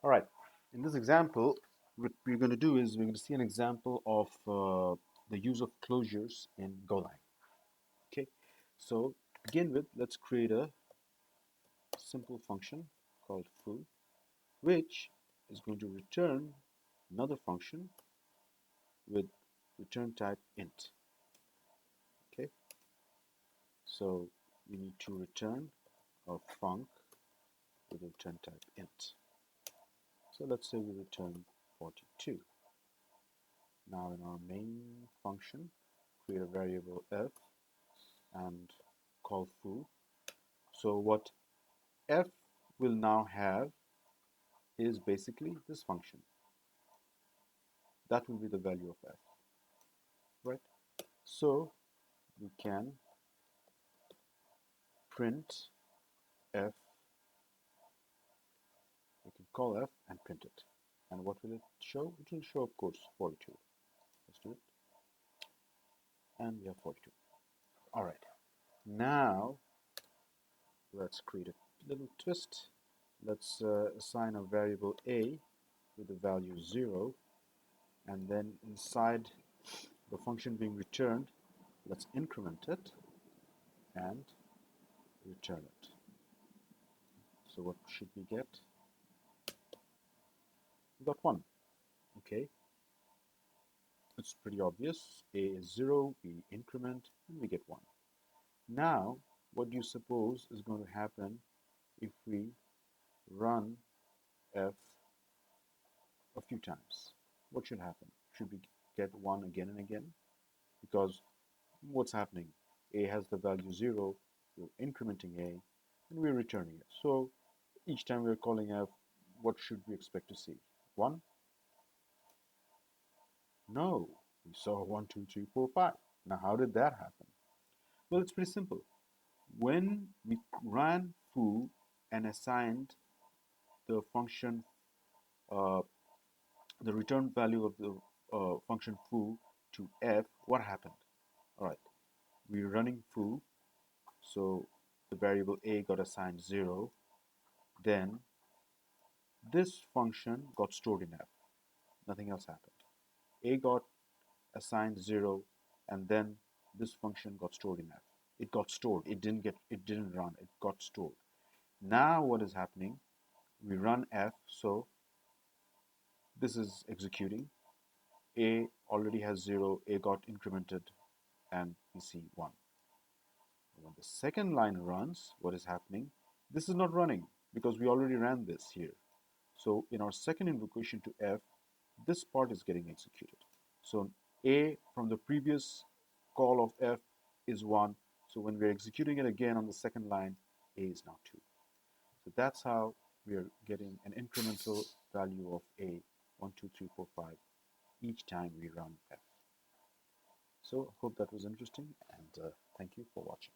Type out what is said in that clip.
All right, in this example, what we're going to do is we're going to see an example of the use of closures in Golang. Okay, so to begin with, let's create a simple function called foo, which is going to return another function with return type int. Okay, so we need to return a func with return type int. So let's say we return 42. Now in our main function, create a variable f and call foo. So what f will now have is basically this function. That will be the value of f, right? So we can print f, we can call f and print it. And what will it show? It will show, of course, 42. Let's do it. And we have 42. All right. Now let's create a little twist. Let's assign a variable a with the value 0, and then inside the function being returned, let's increment it and return it. So what should we get? We got 1. Okay, it's pretty obvious. A is 0, we increment, and we get 1. Now, what do you suppose is going to happen if we run f a few times? What should happen? Should we get 1 again and again? Because what's happening? A has the value 0, we're incrementing a, and we're returning it. So each time we're calling f, what should we expect to see? 1? No, we saw 1, 2, 3, 4, 5. Now how did that happen? Well, it's pretty simple. When we ran foo and assigned the function, the return value of the function foo to f, what happened? All right, we're running foo, so the variable a got assigned 0. Then this function got stored in f. Nothing else happened. A got assigned 0, and then this function got stored in f. It got stored. It didn't run. It got stored. Now what is happening? We run f, so this is executing. A already has 0. A got incremented, and we see 1. When the second line runs, what is happening? This is not running because we already ran this here. So in our second invocation to f, this part is getting executed. So a from the previous call of f is 1. So when we're executing it again on the second line, a is now 2. So that's how we are getting an incremental value of a, 1, 2, 3, 4, 5, each time we run f. So hope that was interesting, and thank you for watching.